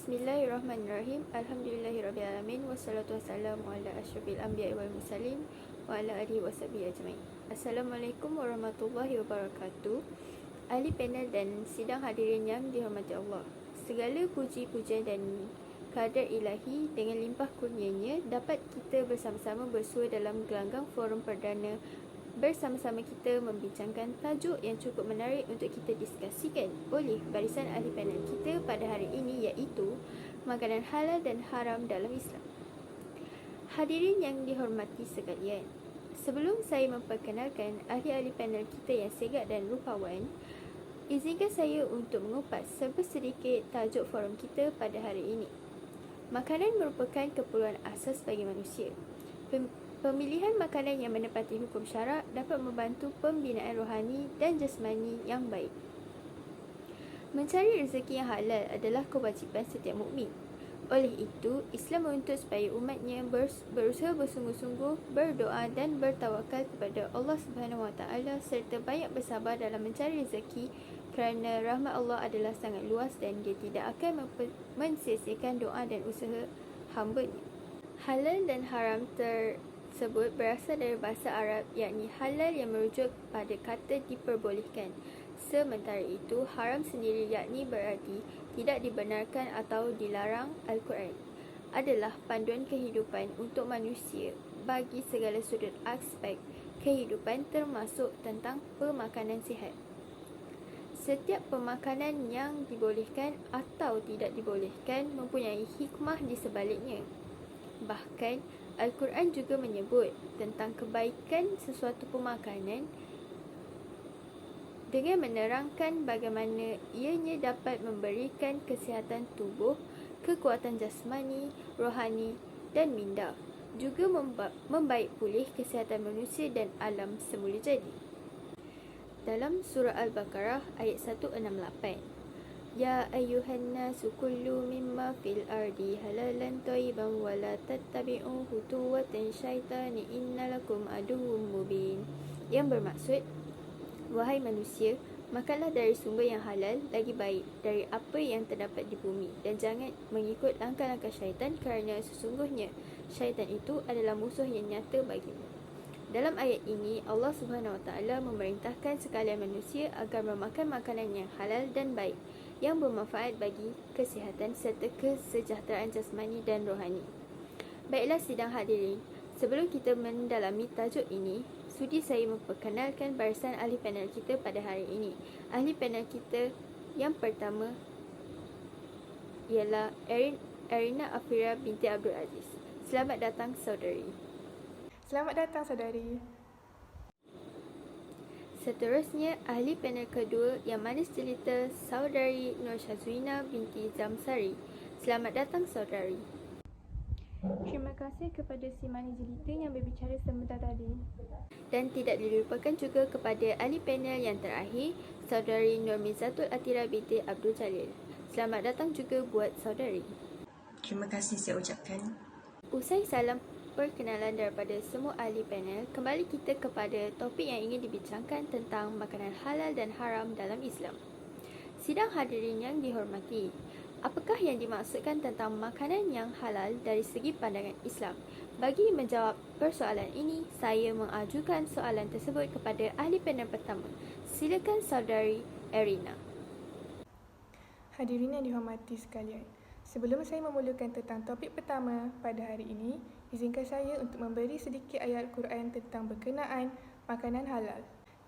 Bismillahirrahmanirrahim. Alhamdulillahirrabbilalamin. Wassalatu wassalamu ala asyrafil anbiya'i wal mursalin wa ala alihi washabihi ajmain. Assalamualaikum warahmatullahi wabarakatuh. Ahli panel dan sidang hadirin yang dihormati Allah. Segala puji-pujian dan kadar ilahi dengan limpah kurnianya dapat kita bersama-sama bersua dalam gelanggang forum perdana. Bersama-sama kita membincangkan tajuk yang cukup menarik untuk kita diskusikan oleh barisan ahli panel kita pada hari ini, iaitu makanan halal dan haram dalam Islam. Hadirin yang dihormati sekalian, sebelum saya memperkenalkan ahli-ahli panel kita yang segak dan rupawan, izinkan saya untuk mengupas sedikit tajuk forum kita pada hari ini. Makanan merupakan keperluan asas bagi manusia. Pemilihan makanan yang menepati hukum syarak dapat membantu pembinaan rohani dan jasmani yang baik. Mencari rezeki yang halal adalah kewajipan setiap mukmin. Oleh itu, Islam menuntut supaya umatnya berusaha bersungguh-sungguh, berdoa dan bertawakal kepada Allah SWT serta banyak bersabar dalam mencari rezeki kerana rahmat Allah adalah sangat luas dan dia tidak akan mensia-siakan doa dan usaha hamba-Nya. Halal dan haram tersebut berasal dari bahasa Arab, yakni halal yang merujuk pada kata diperbolehkan. Sementara itu, haram sendiri yakni berarti tidak dibenarkan atau dilarang. Al-Quran adalah panduan kehidupan untuk manusia bagi segala sudut aspek kehidupan, termasuk tentang pemakanan sihat. Setiap pemakanan yang dibolehkan atau tidak dibolehkan mempunyai hikmah di sebaliknya. Bahkan, Al-Quran juga menyebut tentang kebaikan sesuatu pemakanan dengan menerangkan bagaimana ianya dapat memberikan kesihatan tubuh, kekuatan jasmani, rohani dan minda. Juga membaik pulih kesihatan manusia dan alam semula jadi. Dalam surah Al-Baqarah ayat 168, Ya ayyuhan nasu kullu mimma fil ardi halalan thayyiban wa la tattabi'u khutuwatan syaitani innalakum aduwwum mubin. Yang bermaksud, wahai manusia, makanlah dari sumber yang halal lagi baik dari apa yang terdapat di bumi, dan jangan mengikut langkah-langkah syaitan kerana sesungguhnya syaitan itu adalah musuh yang nyata bagimu. Dalam ayat ini, Allah SWT memerintahkan sekalian manusia agar memakan makanan yang halal dan baik, yang bermanfaat bagi kesihatan serta kesejahteraan jasmani dan rohani. Baiklah sidang hadirin, sebelum kita mendalami tajuk ini, sudi saya memperkenalkan barisan ahli panel kita pada hari ini. Ahli panel kita yang pertama ialah Erina Afira binti Abdul Aziz. Selamat datang saudari. Selamat datang saudari. Seterusnya, ahli panel kedua yang manis jelita, saudari Nur Syazwina binti Zamsari. Selamat datang saudari. Terima kasih kepada si manis jelita yang berbicara sebentar tadi. Dan tidak dilupakan juga kepada ahli panel yang terakhir, saudari Nur Mizatul Atira binti Abdul Jalil. Selamat datang juga buat saudari. Terima kasih saya ucapkan. Usai salam perkenalan daripada semua ahli panel, kembali kita kepada topik yang ingin dibincangkan tentang makanan halal dan haram dalam Islam. Sidang hadirin yang dihormati, apakah yang dimaksudkan tentang makanan yang halal dari segi pandangan Islam? Bagi menjawab persoalan ini, saya mengajukan soalan tersebut kepada ahli panel pertama. Silakan saudari Erina. Hadirin yang dihormati sekalian, sebelum saya memulakan tentang topik pertama pada hari ini, izinkan saya untuk memberi sedikit ayat Al-Quran tentang berkenaan makanan halal.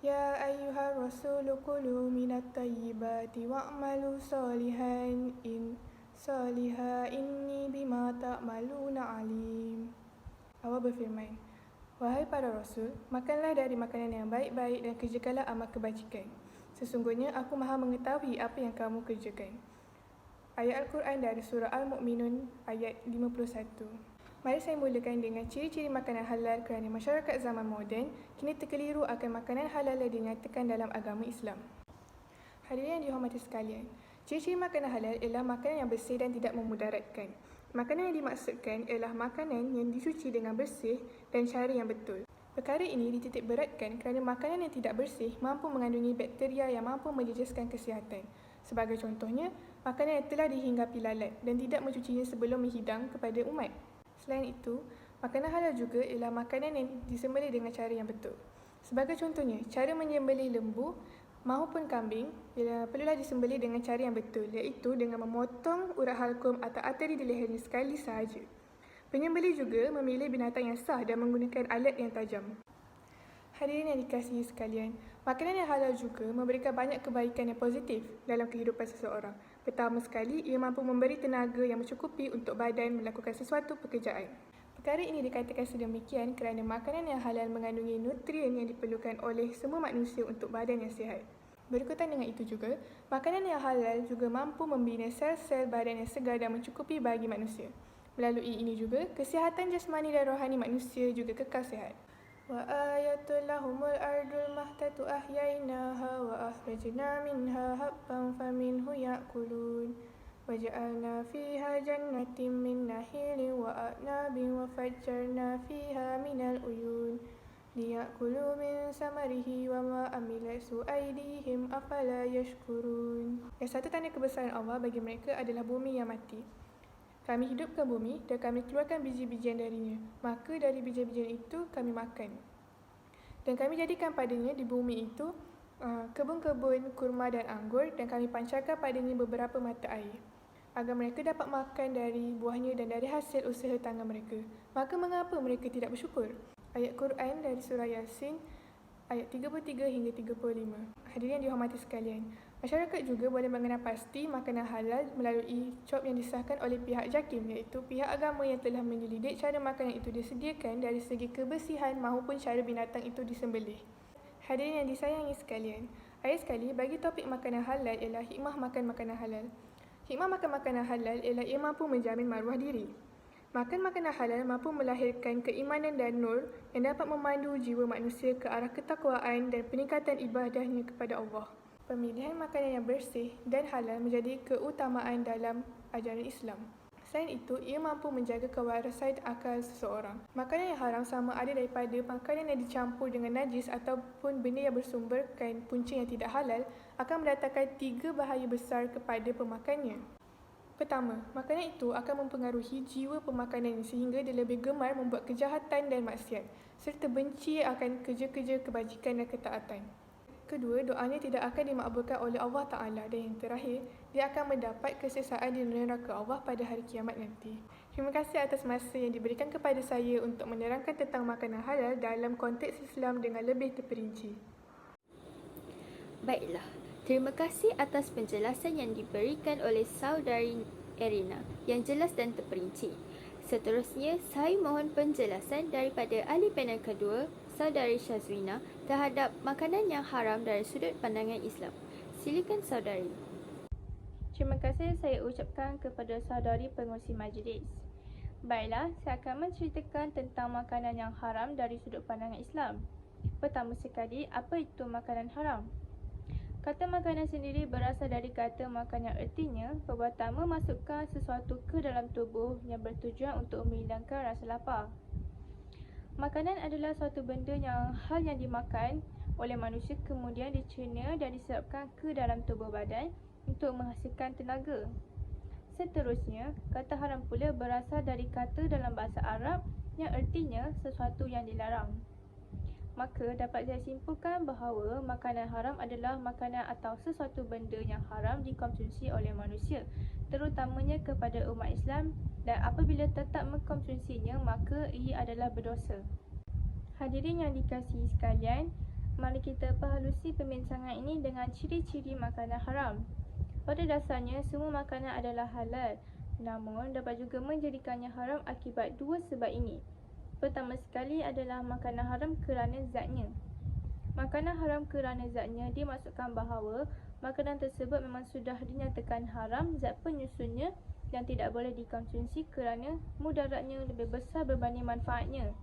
Ya ayyuhar rasulu kulu minat tayyibati wa'malu salihan inni bima ta'maluna alim. Allah berfirman, wahai para rasul, makanlah dari makanan yang baik-baik dan kerjakanlah amal kebajikan. Sesungguhnya aku maha mengetahui apa yang kamu kerjakan. Ayat Al-Quran dari surah Al-Mu'minun ayat 51. Mari saya mulakan dengan ciri-ciri makanan halal kerana masyarakat zaman moden kini terkeliru akan makanan halal yang dinyatakan dalam agama Islam. Hadirin yang dihormati sekalian, ciri-ciri makanan halal ialah makanan yang bersih dan tidak memudaratkan. Makanan yang dimaksudkan ialah makanan yang disuci dengan bersih dan cara yang betul. Perkara ini dititik beratkan kerana makanan yang tidak bersih mampu mengandungi bakteria yang mampu menjejaskan kesihatan. Sebagai contohnya, makanan yang telah dihinggapi lalat dan tidak mencucinya sebelum menghidang kepada umat. Selain itu, makanan halal juga ialah makanan yang disembelih dengan cara yang betul. Sebagai contohnya, cara menyembelih lembu maupun kambing perlulah disembelih dengan cara yang betul, iaitu dengan memotong urat halkum atau arteri di lehernya sekali sahaja. Penyembelih juga memilih binatang yang sah dan menggunakan alat yang tajam. Hadirin yang dikasihi sekalian, makanan yang halal juga memberikan banyak kebaikan yang positif dalam kehidupan seseorang. Pertama sekali, ia mampu memberi tenaga yang mencukupi untuk badan melakukan sesuatu pekerjaan. Perkara ini dikatakan sedemikian kerana makanan yang halal mengandungi nutrien yang diperlukan oleh semua manusia untuk badan yang sihat. Berikutan dengan itu juga, makanan yang halal juga mampu membina sel-sel badan yang segar dan mencukupi bagi manusia. Melalui ini juga, kesihatan jasmani dan rohani manusia juga kekal sihat. Wa ayatul lahumul ardul mahtatu ahyainaha wa akhrajna minha habban faminhu ya'kulun wa ja'alna fiha jannatin min nahilin wa a'nabin wa fajjarna fiha minal uyun liya'kulu min samarihi wa ma amilatsu aydihim afala yashkurun. Yang satu tanda kebesaran Allah bagi mereka adalah bumi yang mati. Kami hidupkan bumi dan kami keluarkan biji-bijian darinya. Maka dari biji-bijian itu kami makan. Dan kami jadikan padanya di bumi itu kebun-kebun kurma dan anggur dan kami pancarkan padanya beberapa mata air agar mereka dapat makan dari buahnya dan dari hasil usaha tangan mereka. Maka mengapa mereka tidak bersyukur? Ayat Quran dari surah Yasin ayat 33 hingga 35. Hadirin yang dihormati sekalian, masyarakat juga boleh mengenal pasti makanan halal melalui cop yang disahkan oleh pihak JAKIM, iaitu pihak agama yang telah menyelidik cara makanan itu disediakan dari segi kebersihan maupun cara binatang itu disembelih. Hadirin yang disayangi sekalian, akhir sekali bagi topik makanan halal ialah hikmah makan makanan halal. Hikmah makan makanan halal ialah ia mampu menjamin maruah diri. Makan makanan halal mampu melahirkan keimanan dan nur yang dapat memandu jiwa manusia ke arah ketakwaan dan peningkatan ibadahnya kepada Allah. Pemilihan makanan yang bersih dan halal menjadi keutamaan dalam ajaran Islam. Selain itu, ia mampu menjaga kewarasan akal seseorang. Makanan yang haram sama ada daripada makanan yang dicampur dengan najis ataupun benda yang bersumberkan punca yang tidak halal akan mendatangkan 3 bahaya besar kepada pemakannya. Pertama, makanan itu akan mempengaruhi jiwa pemakanannya sehingga dia lebih gemar membuat kejahatan dan maksiat serta benci akan kerja-kerja kebajikan dan ketaatan. Kedua, doanya tidak akan dimakbulkan oleh Allah Ta'ala dan yang terakhir, dia akan mendapat kesesaan di neraka Allah pada hari kiamat nanti. Terima kasih atas masa yang diberikan kepada saya untuk menerangkan tentang makanan halal dalam konteks Islam dengan lebih terperinci. Baiklah, terima kasih atas penjelasan yang diberikan oleh Saudari Erina yang jelas dan terperinci. Seterusnya, saya mohon penjelasan daripada ahli panel kedua, Saudari Syazwina, terhadap makanan yang haram dari sudut pandangan Islam. Silakan Saudari. Terima kasih saya ucapkan kepada saudari pengurusi majlis. Baiklah, saya akan menceritakan tentang makanan yang haram dari sudut pandangan Islam. Pertama sekali, apa itu makanan haram? Kata makanan sendiri berasal dari kata makan yang ertinya perbuatan memasukkan sesuatu ke dalam tubuh yang bertujuan untuk menghilangkan rasa lapar. Makanan adalah suatu benda yang hal yang dimakan oleh manusia kemudian dicerna dan diserapkan ke dalam tubuh badan untuk menghasilkan tenaga. Seterusnya, kata haram pula berasal dari kata dalam bahasa Arab yang ertinya sesuatu yang dilarang. Maka dapat saya simpulkan bahawa makanan haram adalah makanan atau sesuatu benda yang haram dikonsumsi oleh manusia, terutamanya kepada umat Islam, dan apabila tetap mengkonsumsinya maka ia adalah berdosa. Hadirin yang dikasihi sekalian, mari kita perhalusi perbincangan ini dengan ciri-ciri makanan haram. Pada dasarnya semua makanan adalah halal, namun dapat juga menjadikannya haram akibat 2 sebab ini. Pertama sekali adalah makanan haram kerana zatnya. Makanan haram kerana zatnya dimaksudkan bahawa makanan tersebut memang sudah dinyatakan haram zat penyusunnya dan tidak boleh dikonsumsi kerana mudaratnya lebih besar berbanding manfaatnya.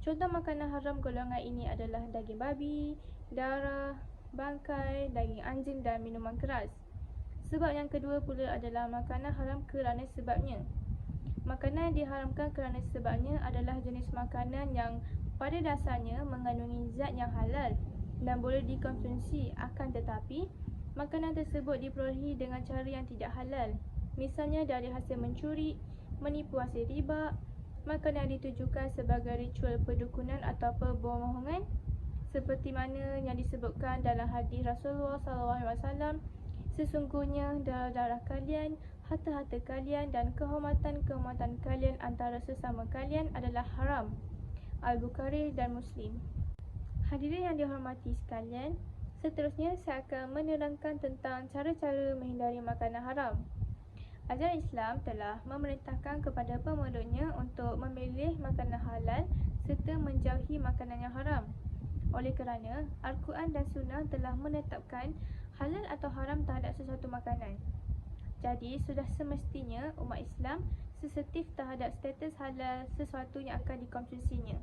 Contoh makanan haram golongan ini adalah daging babi, darah, bangkai, daging anjing dan minuman keras. Sebab yang kedua pula adalah makanan haram kerana sebabnya. Makanan yang diharamkan kerana sebabnya adalah jenis makanan yang pada dasarnya mengandungi zat yang halal dan boleh dikonsumsi, akan tetapi makanan tersebut diperolehi dengan cara yang tidak halal, misalnya dari hasil mencuri, menipu hasil riba, makanan yang ditujukan sebagai ritual perdukunan atau perbohongan, seperti mana yang disebutkan dalam hadis Rasulullah SAW, sesungguhnya darah-darah kalian, harta-harta kalian dan kehormatan-kehormatan kalian antara sesama kalian adalah haram. Al-Bukhari dan Muslim. Hadirin yang dihormati sekalian, seterusnya saya akan menerangkan tentang cara-cara menghindari makanan haram. Ajaran Islam telah memerintahkan kepada pemeluknya untuk memilih makanan halal serta menjauhi makanan yang haram. Oleh kerana Al-Quran dan Sunnah telah menetapkan halal atau haram terhadap sesuatu makanan. Jadi sudah semestinya umat Islam sensitif terhadap status halal sesuatu yang akan dikonsumsinya.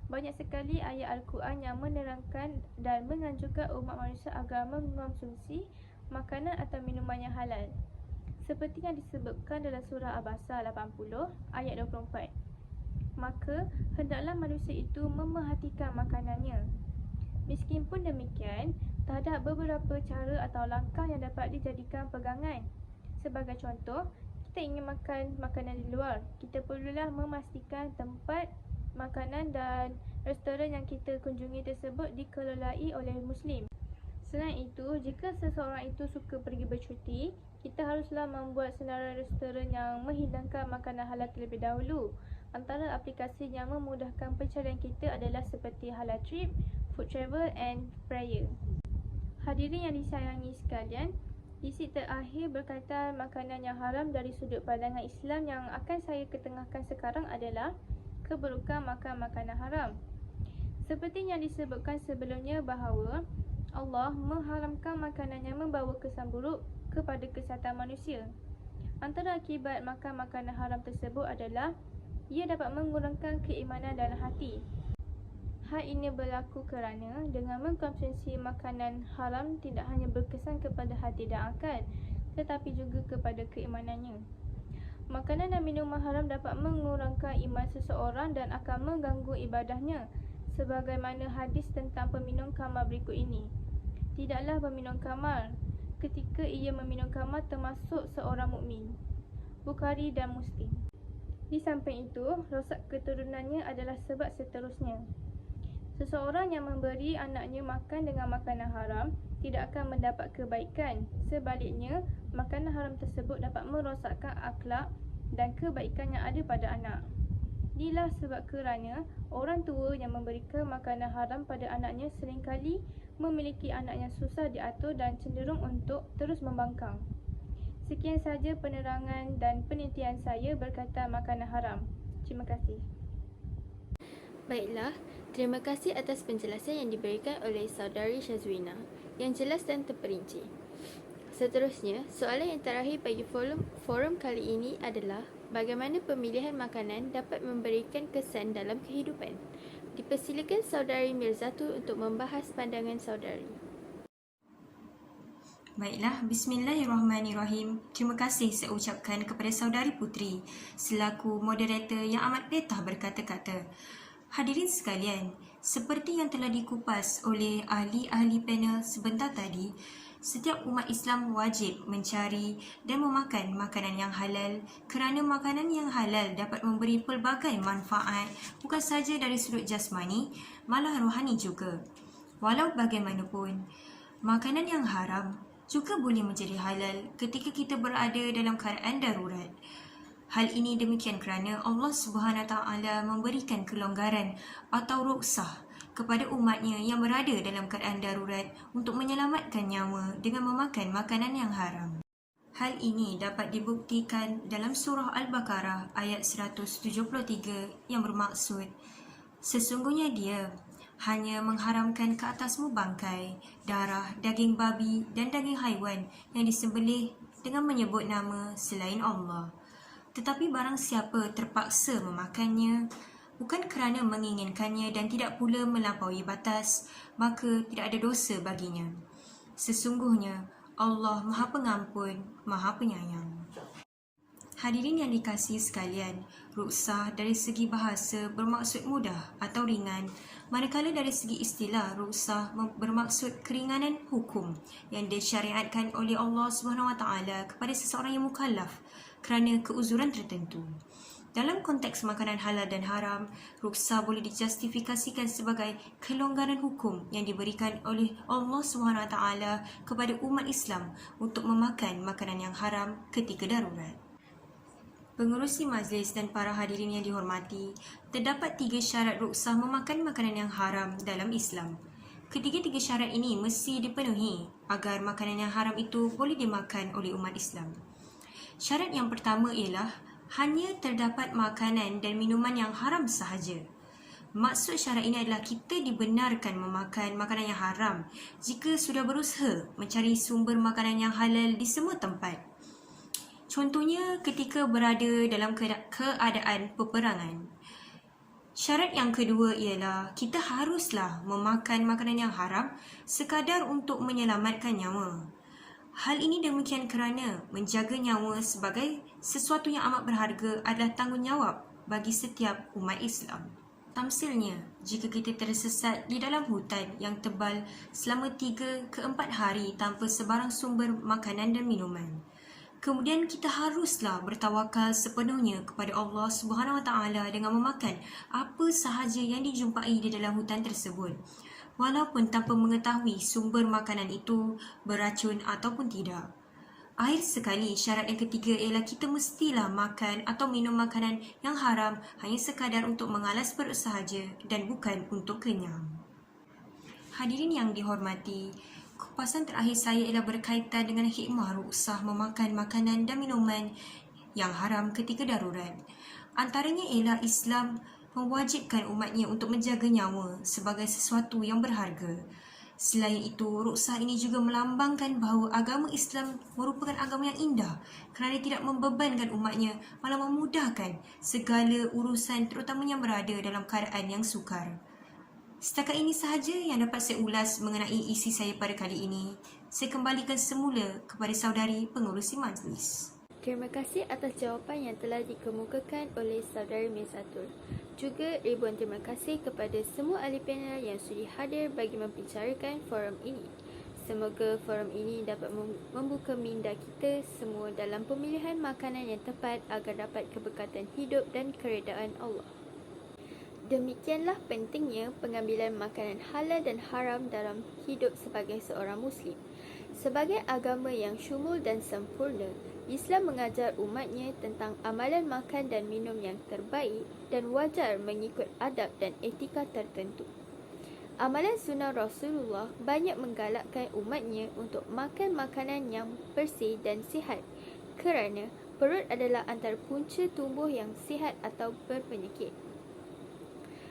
Banyak sekali ayat Al-Quran yang menerangkan dan menganjurkan umat manusia agar mengonsumsi makanan atau minuman yang halal, seperti yang disebutkan dalam surah Al-Baqarah 80 ayat 24. Maka hendaklah manusia itu memerhatikan makanannya. Meskipun demikian, terhadap beberapa cara atau langkah yang dapat dijadikan pegangan. Sebagai contoh, kita ingin makan makanan di luar, kita perlulah memastikan tempat makanan dan restoran yang kita kunjungi tersebut dikelolai oleh Muslim. Selain itu, jika seseorang itu suka pergi bercuti, kita haruslah membuat senarai restoran yang menghidangkan makanan halal terlebih dahulu. Antara aplikasi yang memudahkan pencarian kita adalah seperti Halal Trip, Food Travel and Prayer. Hadirin yang disayangi sekalian, isi terakhir berkaitan makanan yang haram dari sudut pandangan Islam yang akan saya ketengahkan sekarang adalah keburukan makan makanan haram. Seperti yang disebutkan sebelumnya bahawa Allah mengharamkan makanan yang membawa kesan buruk kepada kesihatan manusia. Antara akibat makan makanan haram tersebut adalah ia dapat mengurangkan keimanan dalam hati. Hal ini berlaku kerana dengan mengkonsumsi makanan haram tidak hanya berkesan kepada hati dan akal, tetapi juga kepada keimanannya. Makanan dan minuman haram dapat mengurangkan iman seseorang dan akan mengganggu ibadahnya, sebagaimana hadis tentang peminum khamar berikut ini. Tidaklah peminum khamar ketika ia meminum khamar termasuk seorang mukmin. Bukhari dan Muslim. Di samping itu, rosak keturunannya adalah sebab seterusnya. Seseorang yang memberi anaknya makan dengan makanan haram tidak akan mendapat kebaikan. Sebaliknya, makanan haram tersebut dapat merosakkan akhlak dan kebaikan yang ada pada anak. Inilah sebab kerana orang tua yang memberikan makanan haram pada anaknya seringkali memiliki anak yang susah diatur dan cenderung untuk terus membangkang. Sekian sahaja penerangan dan penelitian saya berkaitan makanan haram. Terima kasih. Baiklah, terima kasih atas penjelasan yang diberikan oleh Saudari Syazwina yang jelas dan terperinci. Seterusnya, soalan yang terakhir bagi forum kali ini adalah bagaimana pemilihan makanan dapat memberikan kesan dalam kehidupan. Dipersilakan Saudari Mirzatul untuk membahas pandangan saudari. Baiklah, bismillahirrahmanirrahim. Terima kasih saya ucapkan kepada saudari Putri selaku moderator yang amat betah berkata-kata. Hadirin sekalian, seperti yang telah dikupas oleh ahli-ahli panel sebentar tadi, setiap umat Islam wajib mencari dan memakan makanan yang halal kerana makanan yang halal dapat memberi pelbagai manfaat bukan sahaja dari sudut jasmani, malah rohani juga. Walau bagaimanapun, makanan yang haram juga boleh menjadi halal ketika kita berada dalam keadaan darurat. Hal ini demikian kerana Allah SWT memberikan kelonggaran atau rukhsah kepada umatnya yang berada dalam keadaan darurat untuk menyelamatkan nyawa dengan memakan makanan yang haram. Hal ini dapat dibuktikan dalam surah Al-Baqarah ayat 173 yang bermaksud, sesungguhnya dia hanya mengharamkan ke atasmu bangkai, darah, daging babi dan daging haiwan yang disembelih dengan menyebut nama selain Allah. Tetapi barang siapa terpaksa memakannya, bukan kerana menginginkannya dan tidak pula melampaui batas, maka tidak ada dosa baginya. Sesungguhnya Allah Maha Pengampun, Maha Penyayang. Hadirin yang dikasihi sekalian, ruksah dari segi bahasa bermaksud mudah atau ringan, manakala dari segi istilah ruksah bermaksud keringanan hukum yang disyariatkan oleh Allah SWT kepada seseorang yang mukallaf kerana keuzuran tertentu. Dalam konteks makanan halal dan haram, ruksah boleh dijustifikasikan sebagai kelonggaran hukum yang diberikan oleh Allah SWT kepada umat Islam untuk memakan makanan yang haram ketika darurat. Pengerusi majlis dan para hadirin yang dihormati, terdapat 3 syarat ruksah memakan makanan yang haram dalam Islam. Ketiga-tiga syarat ini mesti dipenuhi agar makanan yang haram itu boleh dimakan oleh umat Islam. Syarat yang pertama ialah hanya terdapat makanan dan minuman yang haram sahaja. Maksud syarat ini adalah kita dibenarkan memakan makanan yang haram jika sudah berusaha mencari sumber makanan yang halal di semua tempat. Contohnya ketika berada dalam keadaan peperangan. Syarat yang kedua ialah kita haruslah memakan makanan yang haram sekadar untuk menyelamatkan nyawa. Hal ini demikian kerana menjaga nyawa sebagai sesuatu yang amat berharga adalah tanggungjawab bagi setiap umat Islam. Tamsilnya, jika kita tersesat di dalam hutan yang tebal selama 3 ke 4 hari tanpa sebarang sumber makanan dan minuman, kemudian kita haruslah bertawakal sepenuhnya kepada Allah SWT dengan memakan apa sahaja yang dijumpai di dalam hutan tersebut, walaupun tanpa mengetahui sumber makanan itu beracun ataupun tidak. Akhir sekali, syarat yang ketiga ialah kita mestilah makan atau minum makanan yang haram hanya sekadar untuk mengalas perut sahaja dan bukan untuk kenyang. Hadirin yang dihormati, kupasan terakhir saya ialah berkaitan dengan hikmah ruksah memakan makanan dan minuman yang haram ketika darurat. Antaranya ialah Islam mewajibkan umatnya untuk menjaga nyawa sebagai sesuatu yang berharga. Selain itu, ruksah ini juga melambangkan bahawa agama Islam merupakan agama yang indah kerana tidak membebankan umatnya, malah memudahkan segala urusan terutamanya yang berada dalam keadaan yang sukar. Setakat ini sahaja yang dapat saya ulas mengenai isi saya pada kali ini. Saya kembalikan semula kepada saudari pengurusi majlis. Terima kasih atas jawapan yang telah dikemukakan oleh saudari Mizatul. Juga ribuan terima kasih kepada semua ahli panel yang sudi hadir bagi membicarakan forum ini. Semoga forum ini dapat membuka minda kita semua dalam pemilihan makanan yang tepat agar dapat keberkatan hidup dan keredaan Allah. Demikianlah pentingnya pengambilan makanan halal dan haram dalam hidup sebagai seorang Muslim. Sebagai agama yang syumul dan sempurna, Islam mengajar umatnya tentang amalan makan dan minum yang terbaik dan wajar mengikut adab dan etika tertentu. Amalan sunnah Rasulullah banyak menggalakkan umatnya untuk makan makanan yang bersih dan sihat kerana perut adalah antara punca tumbuh yang sihat atau berpenyakit.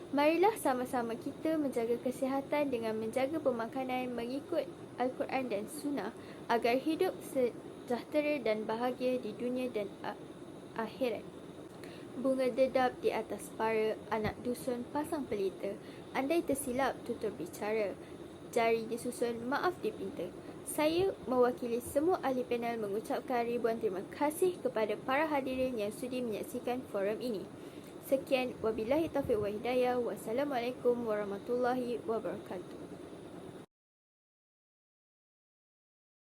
Marilah sama-sama kita menjaga kesihatan dengan menjaga pemakanan mengikut Al-Quran dan Sunnah agar hidup sejahtera dan bahagia di dunia dan akhirat. Bunga dedap di atas para, anak dusun pasang pelita. Andai tersilap tutur bicara, jari disusun maaf dipinta. Saya mewakili semua ahli panel mengucapkan ribuan terima kasih kepada para hadirin yang sudi menyaksikan forum ini. Sekian, wabillahi taufiq wa hidayah. Wassalamualaikum warahmatullahi wabarakatuh.